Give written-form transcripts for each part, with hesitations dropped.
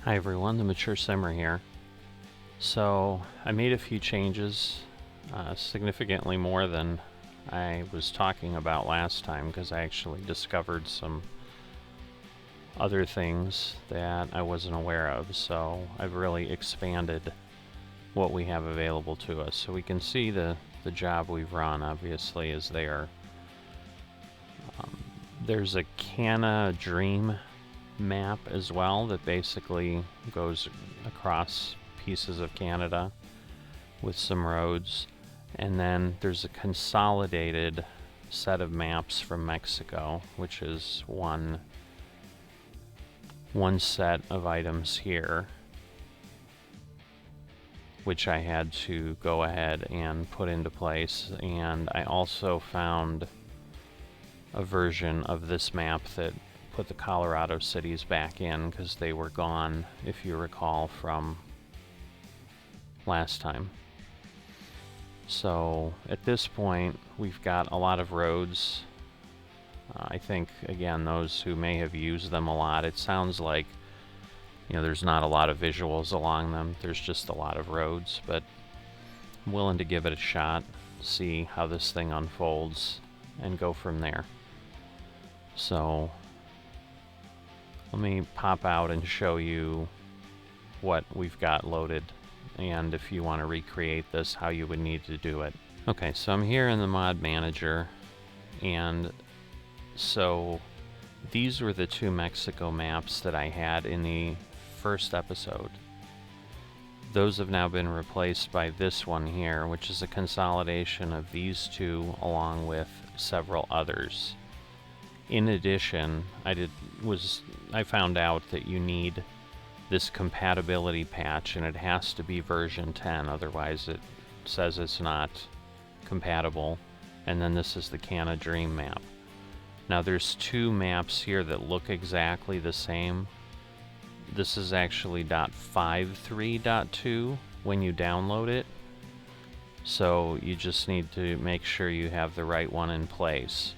Hi everyone, the Mature Simmer here. So I made a few changes, significantly more than I was talking about last time, because I actually discovered some other things that I wasn't aware of. So I've really expanded what we have available to us. So we can see the job we've run obviously is there. There's a Canna Dream map as well that basically goes across pieces of Canada with some roads, and then there's a consolidated set of maps from Mexico, which is one set of items here, which I had to go ahead and put into place. And I also found a version of this map that put the Colorado cities back in because they were gone, if you recall, from last time. So at this point we've got a lot of roads. I think, again, those who may have used them a lot, it sounds like, you know, there's not a lot of visuals along them, there's just a lot of roads, but I'm willing to give it a shot, see how this thing unfolds, and go from there. So let me pop out and show you what we've got loaded, and if you want to recreate this, how you would need to do it. Okay, so I'm here in the mod manager, and so these were the two Mexico maps that I had in the first episode. Those have now been replaced by this one here, which is a consolidation of these two along with several others. In addition, I found out that you need this compatibility patch, and it has to be version 10, otherwise it says it's not compatible. And then this is the Canna Dream map. Now there's two maps here that look exactly the same. This is actually .53.2 when you download it, so you just need to make sure you have the right one in place.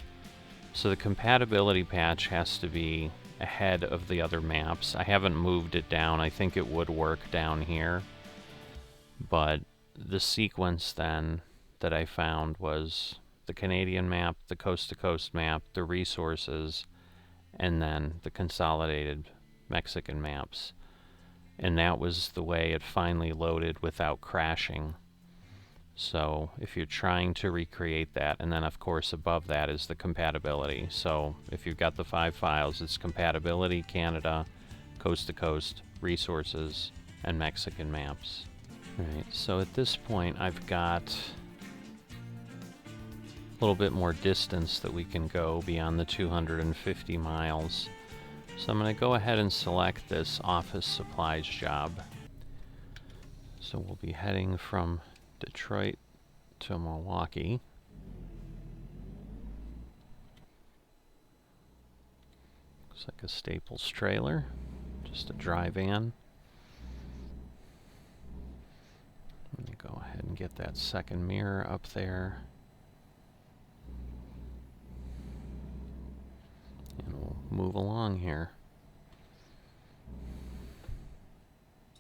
So the compatibility patch has to be ahead of the other maps. I haven't moved it down. I think it would work down here, but the sequence then that I found was the Canadian map, the coast-to-coast map, the resources, and then the consolidated Mexican maps. And that was the way it finally loaded without crashing. So if you're trying to recreate that, and then of course above that is the compatibility. So if you've got the 5 files, it's compatibility, Canada, coast to coast, resources, and Mexican maps. Alright, so at this point I've got a little bit more distance that we can go beyond the 250 miles. So I'm going to go ahead and select this office supplies job. So we'll be heading from Detroit to Milwaukee. Looks like a Staples trailer, just a dry van. Let me go ahead and get that second mirror up there. And we'll move along here.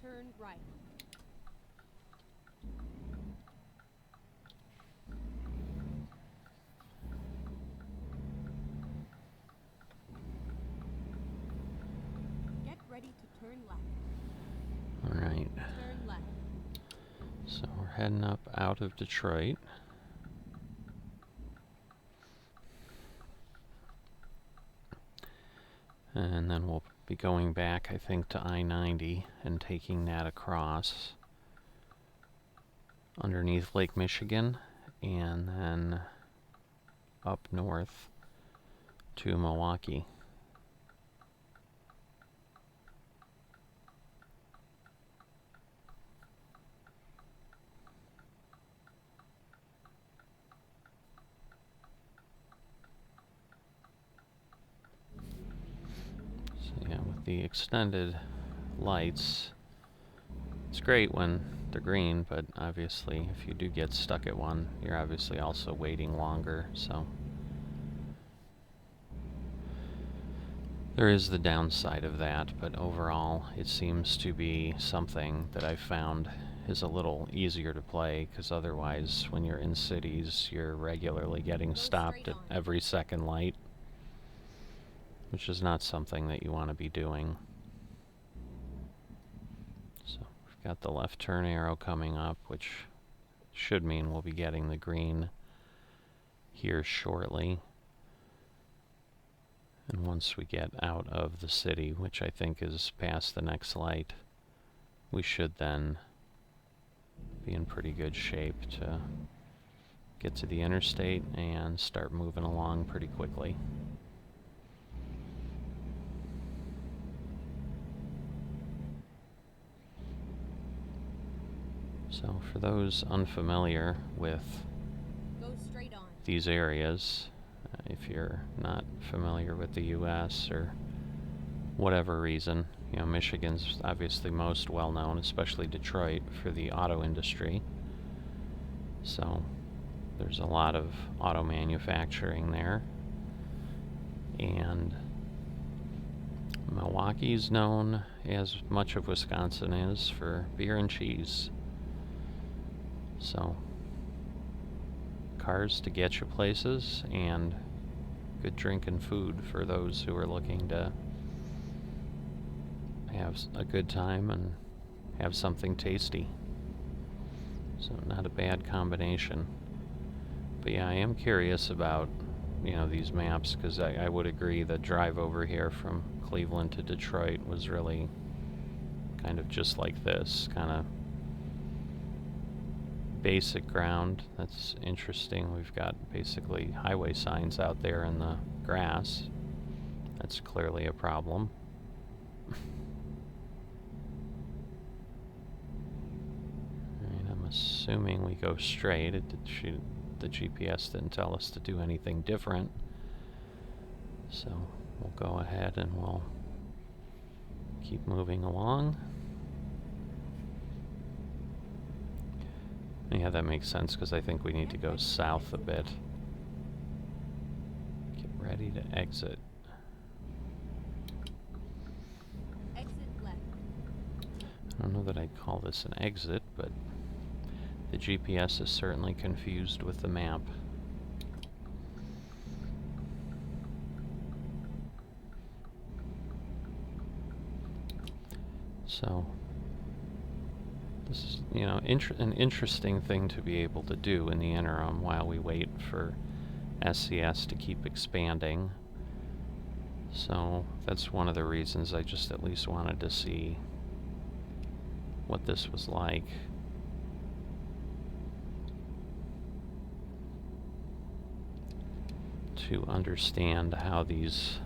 Turn right. Get ready to turn left. Alright. Turn left. So we're heading up out of Detroit. And then we'll be going back, I think, to I-90 and taking that across underneath Lake Michigan, and then up north to Milwaukee. Yeah, with the extended lights, it's great when they're green, but obviously if you do get stuck at one, you're obviously also waiting longer, so. There is the downside of that, but overall it seems to be something that I've found is a little easier to play, because otherwise when you're in cities you're regularly getting stopped at every second light, which is not something that you want to be doing. So we've got the left turn arrow coming up, which should mean we'll be getting the green here shortly. And once we get out of the city, which I think is past the next light, we should then be in pretty good shape to get to the interstate and start moving along pretty quickly. So for those unfamiliar with these areas, if you're not familiar with the US or whatever reason, you know, Michigan's obviously most well known, especially Detroit, for the auto industry. So there's a lot of auto manufacturing there. And Milwaukee's known, as much of Wisconsin is, for beer and cheese. So cars to get you places, and good drink and food for those who are looking to have a good time and have something tasty. So not a bad combination. But yeah, I am curious about, you know, these maps, because I would agree the drive over here from Cleveland to Detroit was really kind of just like this, kind of basic ground. That's interesting. We've got basically highway signs out there in the grass. That's clearly a problem. Alright, I'm assuming we go straight. The GPS didn't tell us to do anything different. So we'll go ahead and we'll keep moving along. Yeah, that makes sense, because I think we need to go south a bit. Get ready to exit. Exit left. I don't know that I'd call this an exit, but the GPS is certainly confused with the map. So this is, you know, an interesting thing to be able to do in the interim while we wait for SCS to keep expanding. So that's one of the reasons I just at least wanted to see what this was like. To understand how these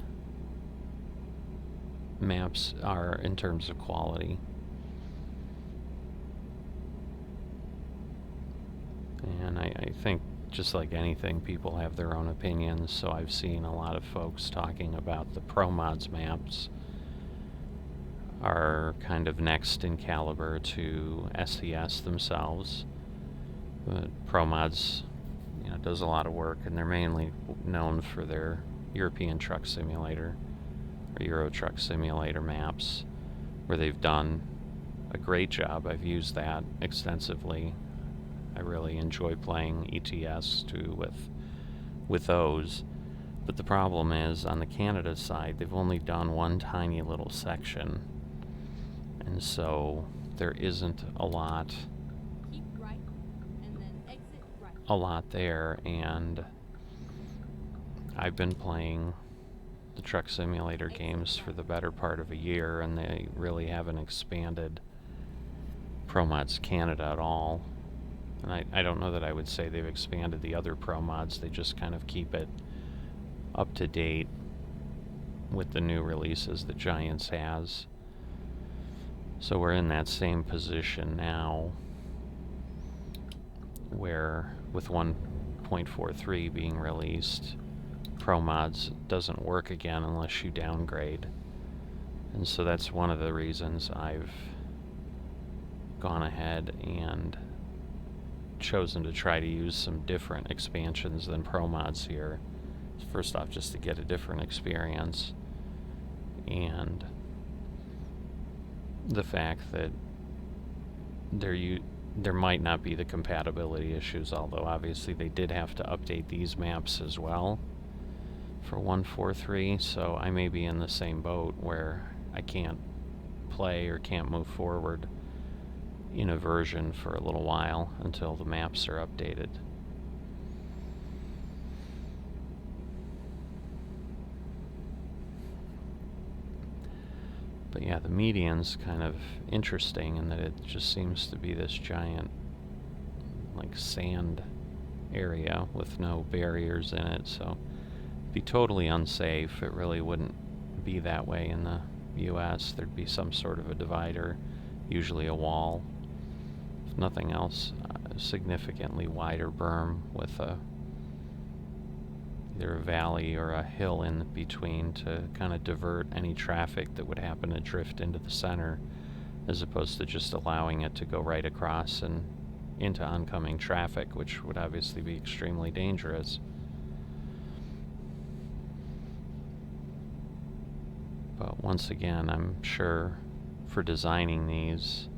maps are in terms of quality. And I think, just like anything, people have their own opinions, so I've seen a lot of folks talking about the Pro Mods maps are kind of next in caliber to SCS themselves. But Pro Mods, you know, does a lot of work, and they're mainly known for their European Truck Simulator or Euro Truck Simulator maps, where they've done a great job. I've used that extensively. I really enjoy playing ETS too with those. But the problem is, on the Canada side, they've only done one tiny little section, and so there isn't a lot Keep right, and then exit right. a lot there. And I've been playing the Truck Simulator games for the better part of a year, and they really haven't expanded Pro Mods Canada at all. And I don't know that I would say they've expanded the other Pro Mods. They just kind of keep it up to date with the new releases that Giants has. So we're in that same position now, where with 1.43 being released, Pro Mods doesn't work again unless you downgrade. And so that's one of the reasons I've gone ahead and chosen to try to use some different expansions than Pro Mods here. First off, just to get a different experience, and the fact that there might not be the compatibility issues, although obviously they did have to update these maps as well for 143, so I may be in the same boat where I can't play or can't move forward in a version for a little while until the maps are updated. But yeah, the median's kind of interesting in that it just seems to be this giant, like, sand area with no barriers in it, so it'd be totally unsafe. It really wouldn't be that way in the US. There'd be some sort of a divider, usually a wall. If nothing else, a significantly wider berm with either a valley or a hill in between to kind of divert any traffic that would happen to drift into the center, as opposed to just allowing it to go right across and into oncoming traffic, which would obviously be extremely dangerous. But once again, I'm sure for designing these,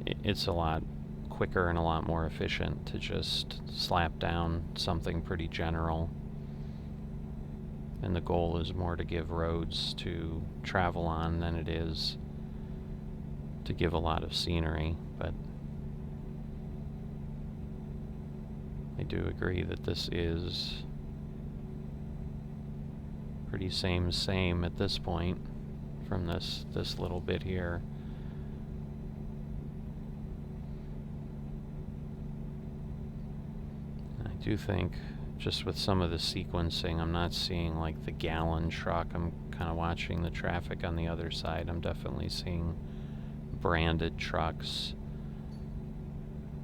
it's a lot quicker and a lot more efficient to just slap down something pretty general. And the goal is more to give roads to travel on than it is to give a lot of scenery. But I do agree that this is pretty same at this point from this little bit here. I do think just with some of the sequencing, I'm not seeing like the gallon truck. I'm kind of watching the traffic on the other side. I'm definitely seeing branded trucks.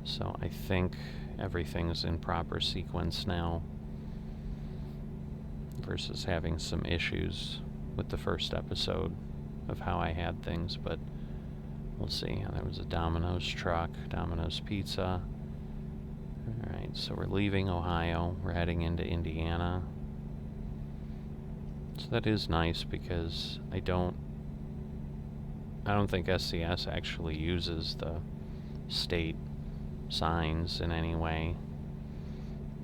So I think everything's in proper sequence now, versus having some issues with the first episode of how I had things, but we'll see. There was a Domino's truck, Domino's Pizza. Alright, so we're leaving Ohio, we're heading into Indiana. So that is nice because I don't think SCS actually uses the state signs in any way,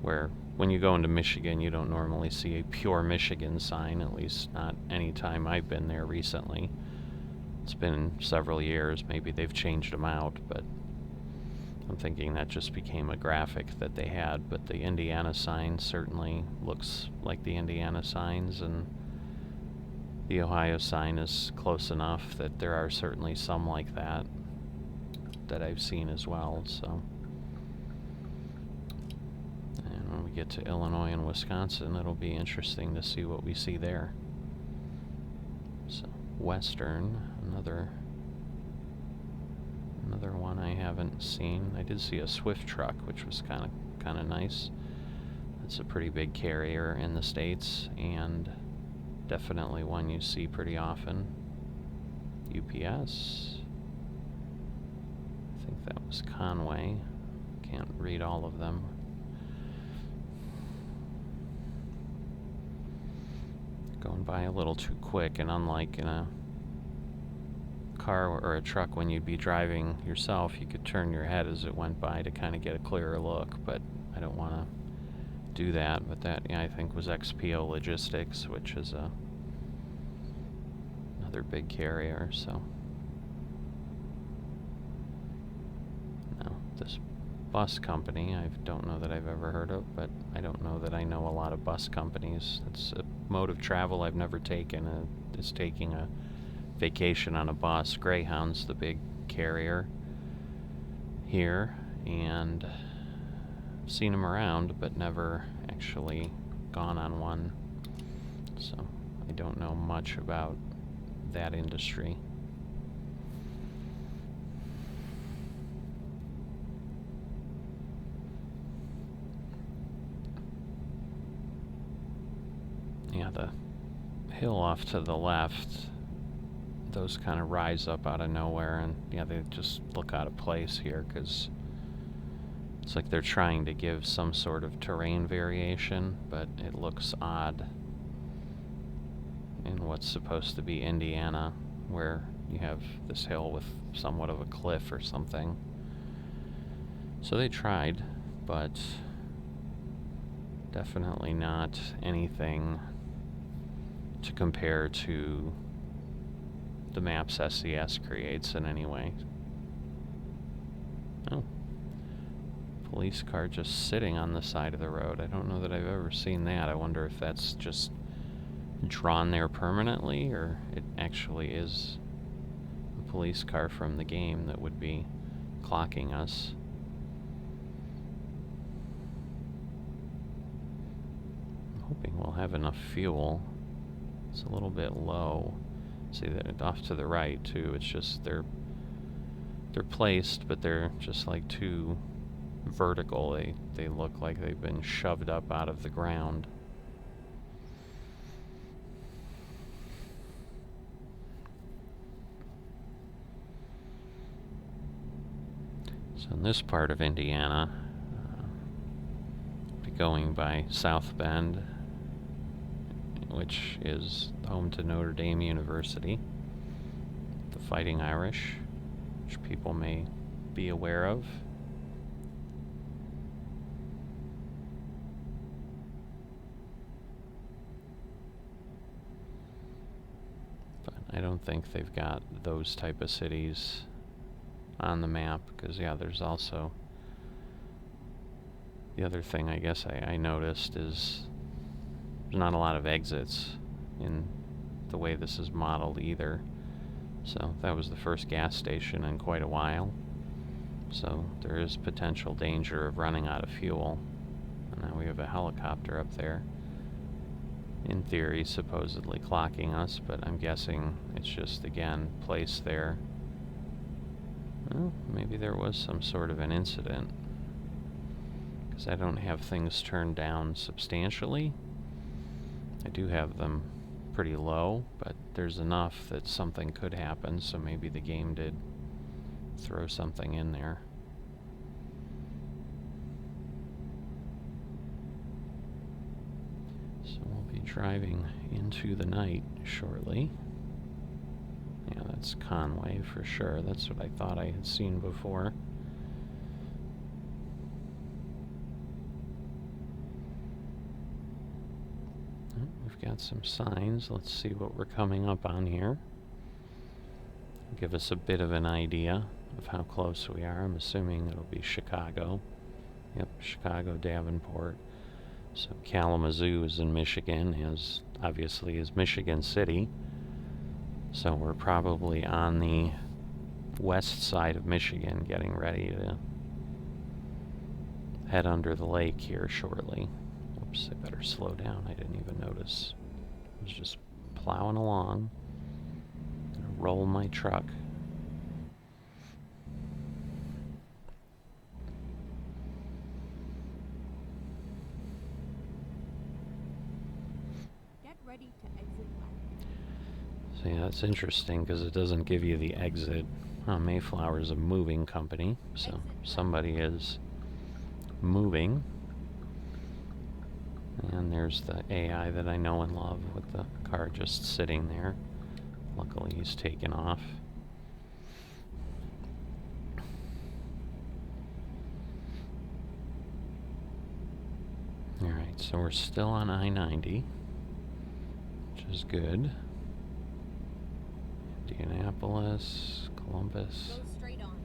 where when you go into Michigan you don't normally see a pure Michigan sign, at least not any time I've been there recently. It's been several years, maybe they've changed them out, but I'm thinking that just became a graphic that they had. But the Indiana sign certainly looks like the Indiana signs, and the Ohio sign is close enough that there are certainly some like that I've seen as well. So, and when we get to Illinois and Wisconsin, it'll be interesting to see what we see there. So Western, another one I haven't seen. I did see a Swift truck, which was kind of nice. It's a pretty big carrier in the States, and definitely one you see pretty often. UPS. I think that was Conway. Can't read all of them. Going by a little too quick, and unlike in a car or a truck when you'd be driving yourself, you could turn your head as it went by to kind of get a clearer look, but I don't want to do that. But that, yeah, I think was XPO Logistics, which is another big carrier. So no, this bus company I don't know that I've ever heard of, but I don't know that I know a lot of bus companies. It's a mode of travel I've never taken. Is taking a vacation on a bus. Greyhound's the big carrier here, and I've seen them around, but never actually gone on one. So I don't know much about that industry. Yeah, the hill off to the left, those kind of rise up out of nowhere, and yeah, they just look out of place here because it's like they're trying to give some sort of terrain variation, but it looks odd. in what's supposed to be Indiana, where you have this hill with somewhat of a cliff or something. So they tried, but definitely not anything to compare to the maps SCS creates in any way. Oh. Police car just sitting on the side of the road. I don't know that I've ever seen that. I wonder if that's just drawn there permanently, or it actually is a police car from the game that would be clocking us. I'm hoping we'll have enough fuel. It's a little bit low. See that off to the right too. It's just they're placed, but they're just like too vertical. They look like they've been shoved up out of the ground. So in this part of Indiana, be going by South Bend, which is home to Notre Dame University, the Fighting Irish, which people may be aware of. But I don't think they've got those type of cities on the map, because yeah, there's also the other thing I guess I noticed is there's not a lot of exits in the way this is modeled either. So that was the first gas station in quite a while. So there is potential danger of running out of fuel. And now we have a helicopter up there, in theory supposedly clocking us, but I'm guessing it's just, again, placed there. Well, maybe there was some sort of an incident, because I don't have things turned down substantially. I do have them pretty low, but there's enough that something could happen, so maybe the game did throw something in there. So we'll be driving into the night shortly. Yeah, that's Conway for sure. That's what I thought I had seen before. We've got some signs. Let's see what we're coming up on here. Give us a bit of an idea of how close we are. I'm assuming it'll be Chicago. Yep, Chicago, Davenport. So Kalamazoo is in Michigan, as obviously is Michigan City. So we're probably on the west side of Michigan, getting ready to head under the lake here shortly. Oops, I better slow down. I didn't even notice. I was just plowing along. Gonna roll my truck. Get ready to exit left. So yeah, that's interesting because it doesn't give you the exit. Mayflower is a moving company, so somebody is moving. And there's the AI that I know and love with the car just sitting there. Luckily he's taken off. Alright, so we're still on I-90, which is good. Indianapolis, Columbus. Go straight on.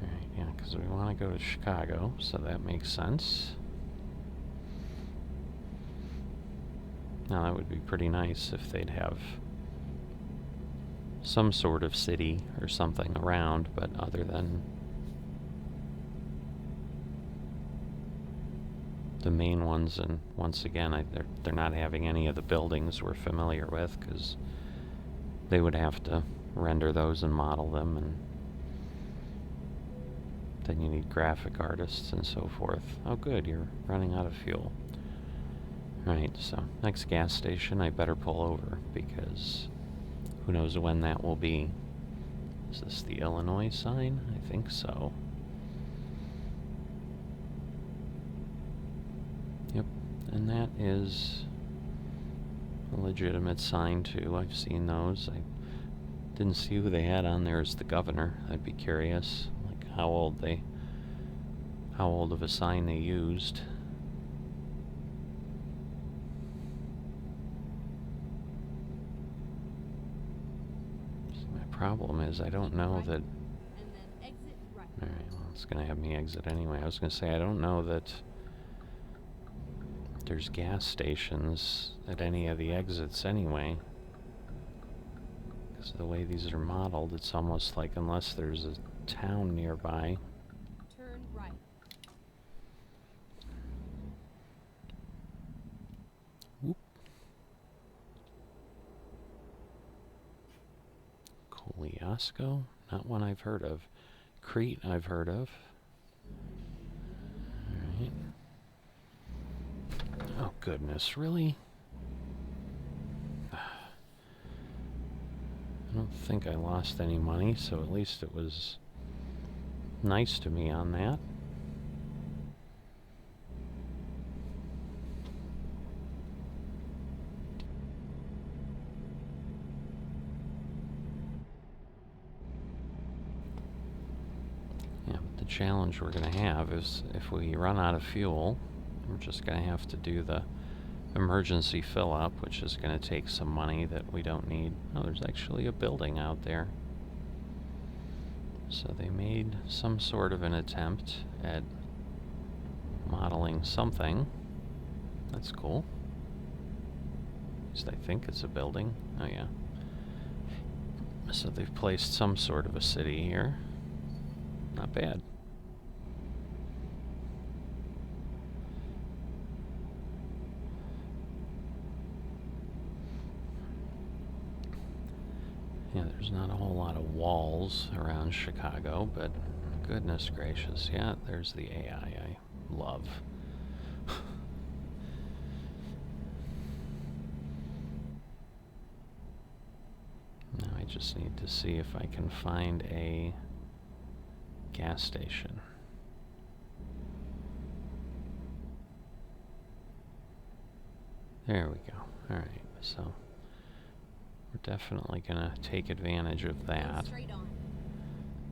Alright, yeah, because we want to go to Chicago, so that makes sense. Now that would be pretty nice if they'd have some sort of city or something around, but other than the main ones, and once again, they're not having any of the buildings we're familiar with, because they would have to render those and model them, and then you need graphic artists and so forth. Oh good, you're running out of fuel. Right, so next gas station I better pull over, because who knows when that will be. Is this the Illinois sign? I think so. Yep, and that is a legitimate sign too. I've seen those. I didn't see who they had on there as the governor. I'd be curious, like how old of a sign they used. See, my problem is I don't know Right, that. and then exit right. Alright, well, it's gonna have me exit anyway. I was gonna say I don't know that there's gas stations at any of the exits anyway. Because of the way these are modeled, it's almost like unless there's a town nearby. Turn right. Whoop. Koliasko? Not one I've heard of. Crete I've heard of. Alright. Oh goodness, really? I don't think I lost any money, so at least it was nice to me on that. Yeah, but the challenge we're going to have is if we run out of fuel, we're just going to have to do the emergency fill up, which is going to take some money that we don't need. Oh, there's actually a building out there. So they made some sort of an attempt at modeling something. That's cool. At least I think it's a building. Oh yeah. So they've placed some sort of a city here. Not bad. Yeah, there's not a whole lot of walls around Chicago, but goodness gracious, yeah, there's the AI I love. Now I just need to see if I can find a gas station. There we go. Alright, so we're definitely going to take advantage of that. Straight on.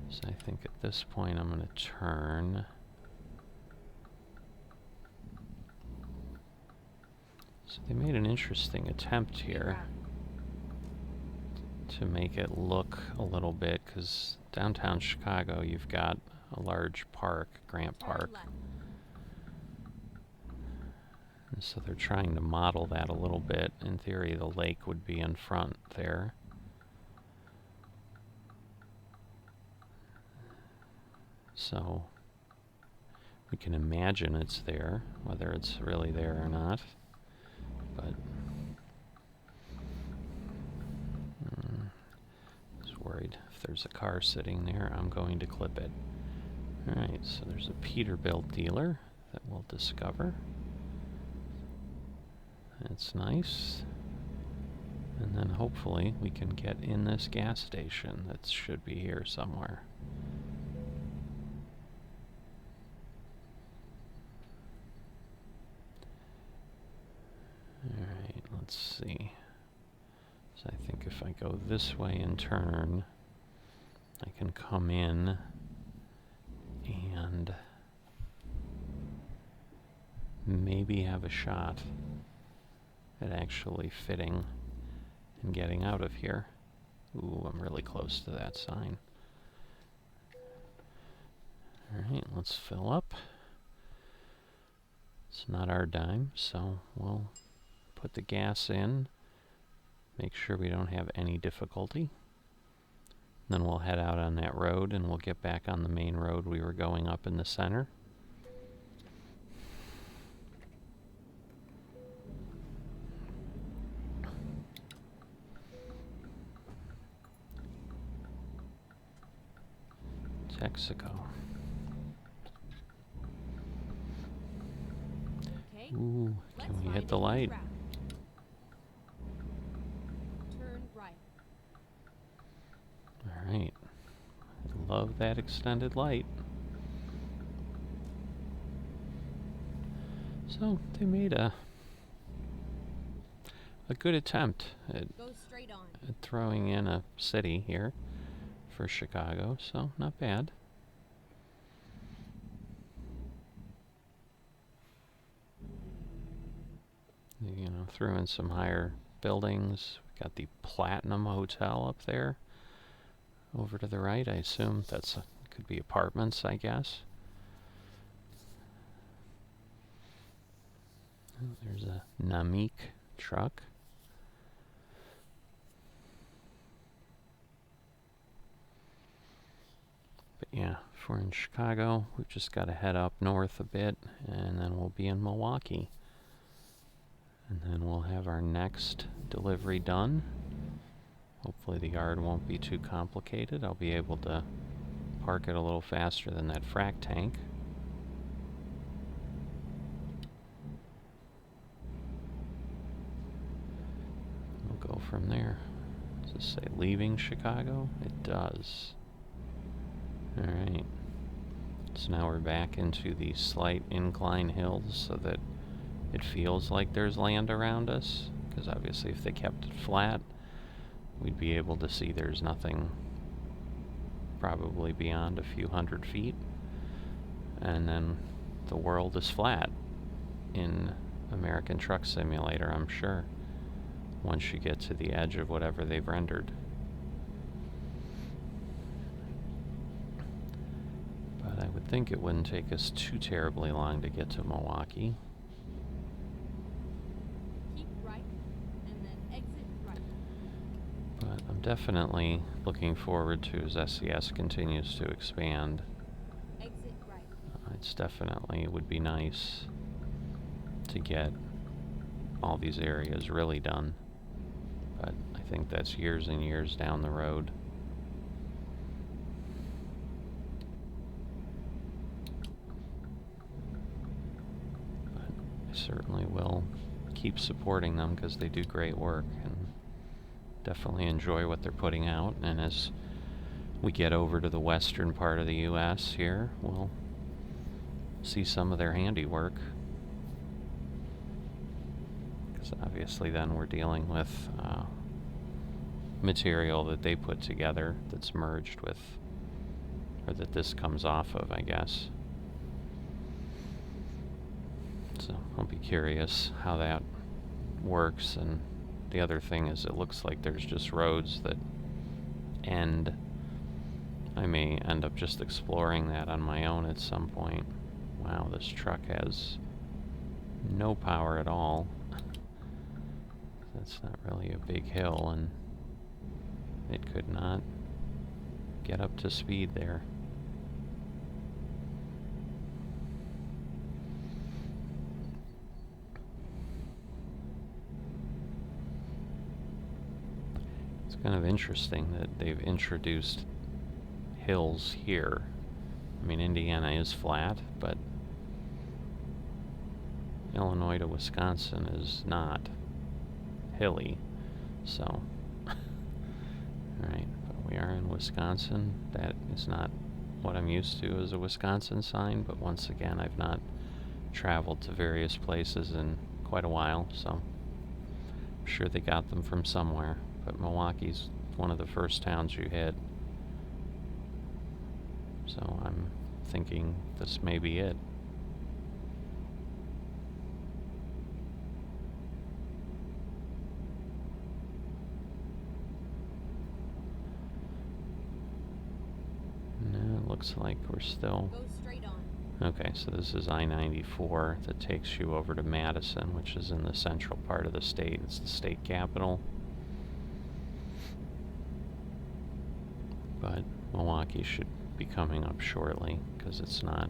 So I think at this point I'm going to turn. So they made an interesting attempt here to make it look a little bit, because downtown Chicago you've got a large park, Grant Park. And so they're trying to model that a little bit. In theory, the lake would be in front there. So we can imagine it's there, whether it's really there or not. But I was worried if there's a car sitting there, I'm going to clip it. Alright, so there's a Peterbilt dealer that we'll discover. That's nice. And then hopefully we can get in this gas station that should be here somewhere. Alright, let's see. So I think if I go this way and turn, I can come in and maybe have a shot at actually fitting and getting out of here. Ooh, I'm really close to that sign. Alright, let's fill up. It's not our dime, so we'll put the gas in, make sure we don't have any difficulty. Then we'll head out on that road and we'll get back on the main road we were going up in the center. Texaco. Okay. Ooh, Let's can we find hit a the new light? route. Turn right. Alright. I love that extended light. So they made a a good attempt at Go straight on. throwing in a city here for Chicago, so not bad. You know, threw in some higher buildings. We got the Platinum Hotel up there. Over to the right, I assume could be apartments, I guess. There's a Namik truck. But yeah, if we're in Chicago, we've just got to head up north a bit, and then we'll be in Milwaukee. And then we'll have our next delivery done. Hopefully the yard won't be too complicated. I'll be able to park it a little faster than that frac tank. We'll go from there. Does it say leaving Chicago? It does. Alright. So now we're back into the slight incline hills so that it feels like there's land around us, because obviously if they kept it flat, we'd be able to see there's nothing probably beyond a few hundred feet, and then the world is flat in American Truck Simulator, I'm sure, once you get to the edge of whatever they've rendered. But I would think it wouldn't take us too terribly long to get to Milwaukee. But I'm definitely looking forward to as SES continues to expand. Exit right. It's definitely would be nice to get all these areas really done. But I think that's years and years down the road. But I certainly will keep supporting them because they do great work, and definitely enjoy what they're putting out. And as we get over to the western part of the U.S. here, we'll see some of their handiwork. Because obviously then we're dealing with material that they put together that's merged with, or that this comes off of, I guess. So I'll be curious how that works. And the other thing is, it looks like there's just roads that end. I may end up just exploring that on my own at some point. Wow, this truck has no power at all. That's not really a big hill, and it could not get up to speed there. It's kind of interesting that they've introduced hills here. I mean, Indiana is flat, but Illinois to Wisconsin is not hilly, so alright, but we are in Wisconsin. That is not what I'm used to as a Wisconsin sign, but once again, I've not traveled to various places in quite a while, so I'm sure they got them from somewhere. But Milwaukee's one of the first towns you hit, so I'm thinking this may be it. No, it looks like we're still... Go straight on. Okay, so this is I-94 that takes you over to Madison, which is in the central part of the state. It's the state capital. But Milwaukee should be coming up shortly, because it's not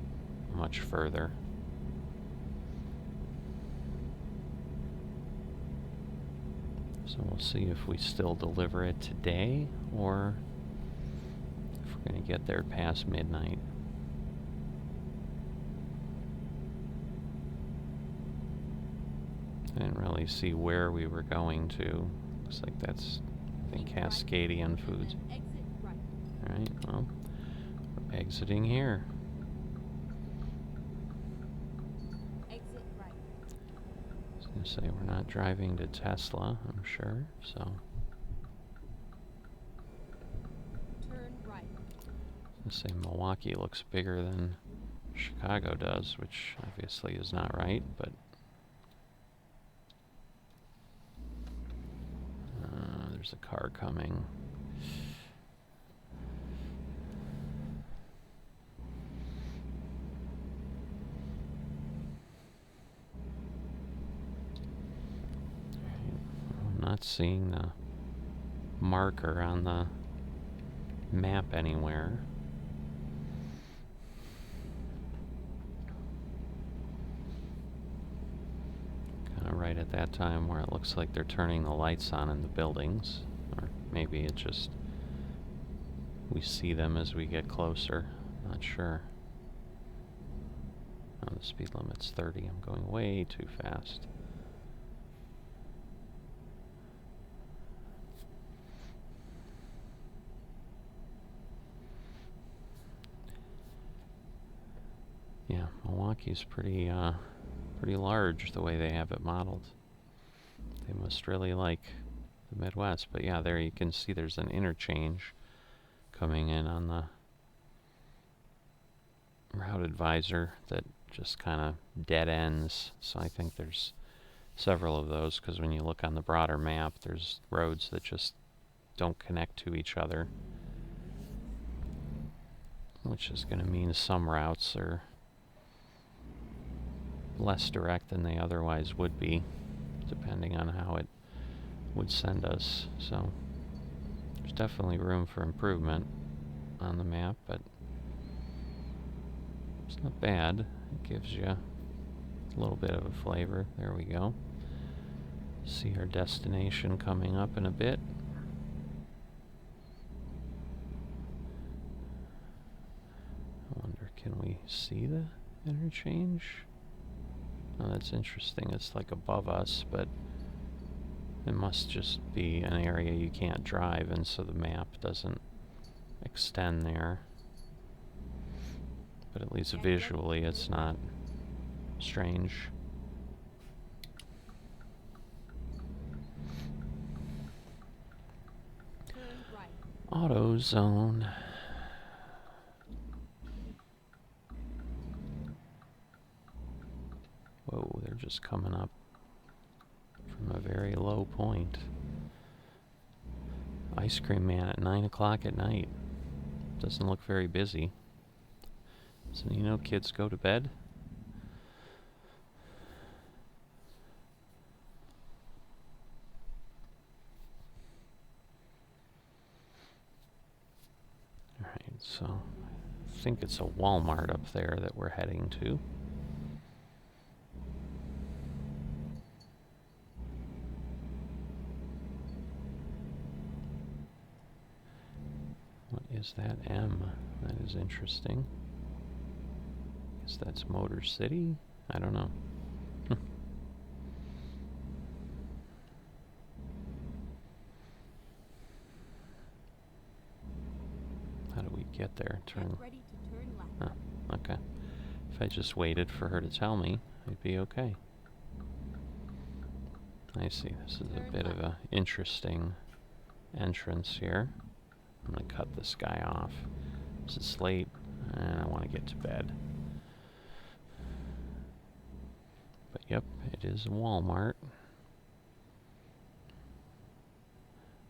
much further. So we'll see if we still deliver it today, or if we're going to get there past midnight. I didn't really see where we were going to. Looks like that's, I think, Cascadian Foods. Exit right. Alright, well, we're exiting here. Exit right. So gonna say we're not driving to Tesla, I'm sure, so. Turn right. I was gonna say Milwaukee looks bigger than Chicago does, which obviously is not right, but there's a car coming. I'm not seeing the marker on the map anywhere. Kind of right at that time where it looks like they're turning the lights on in the buildings, or maybe it just we see them as we get closer. Not sure. Oh, the speed limit's 30. I'm going way too fast. Yeah, Milwaukee's pretty large the way they have it modeled. They must really like the Midwest. But yeah, there you can see there's an interchange coming in on the route advisor that just kind of dead ends. So I think there's several of those, because when you look on the broader map, there's roads that just don't connect to each other, which is going to mean some routes are less direct than they otherwise would be, depending on how it would send us. So there's definitely room for improvement on the map, but it's not bad. It gives you a little bit of a flavor. There we go. See our destination coming up in a bit. I wonder, can we see the interchange? Oh, that's interesting. It's like above us, but it must just be an area you can't drive, and so the map doesn't extend there. But at least visually it's not strange. Turn right. AutoZone. Whoa, they're just coming up from a very low point. Ice cream man at 9 o'clock at night. Doesn't look very busy. So, you know, kids go to bed. Alright, so I think it's a Walmart up there that we're heading to. What is that M? That is interesting. Guess that's Motor City? I don't know. How do we get there? Turn. Get ready to turn left. Oh, okay. If I just waited for her to tell me, I'd be okay. I see. This is a bit of an interesting entrance here. I'm going to cut this guy off. This is late, and I want to get to bed. But yep, it is a Walmart.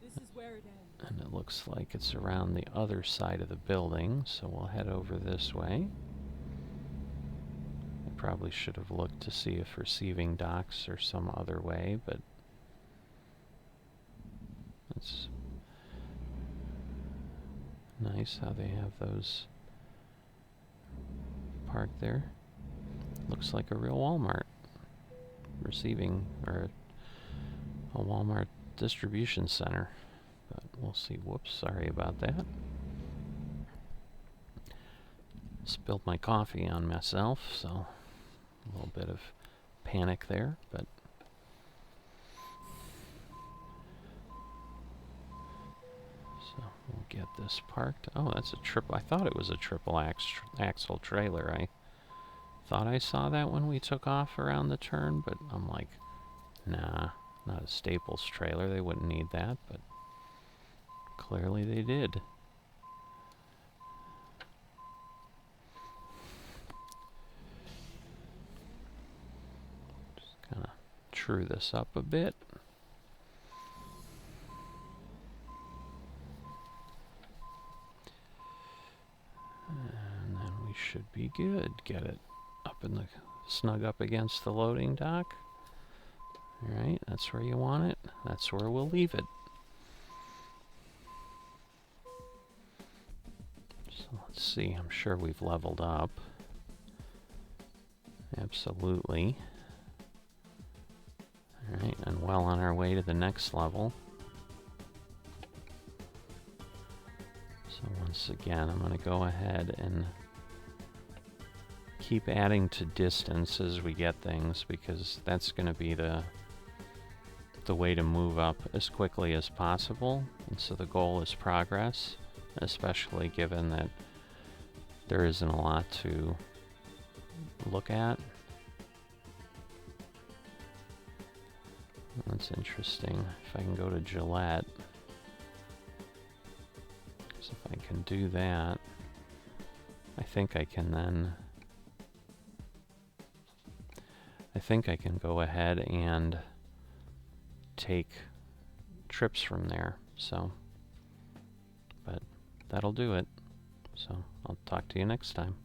This is where it ends. And it looks like it's around the other side of the building, so we'll head over this way. I probably should have looked to see if receiving docks are some other way, but it's nice how they have those parked there. Looks like a real Walmart. Receiving, or a Walmart distribution center. But we'll see. Whoops, sorry about that. Spilled my coffee on myself, so a little bit of panic there, but so we'll get this parked. Oh, that's a triple. I thought it was a triple axle trailer. I thought I saw that when we took off around the turn, but I'm like, Nah, not a Staples trailer. They wouldn't need that, but clearly they did. Just kind of true this up a bit. And then we should be good. Get it up in the snug up against the loading dock. Alright, that's where you want it. That's where we'll leave it. So let's see, I'm sure we've leveled up. Absolutely. Alright, and well on our way to the next level. So once again, I'm going to go ahead and keep adding to distance as we get things, because that's going to be the way to move up as quickly as possible. And so the goal is progress, especially given that there isn't a lot to look at. That's interesting. If I can go to Gillette, because if I can do that, I think I can then, I think I can go ahead and take trips from there. So, but that'll do it. So I'll talk to you next time.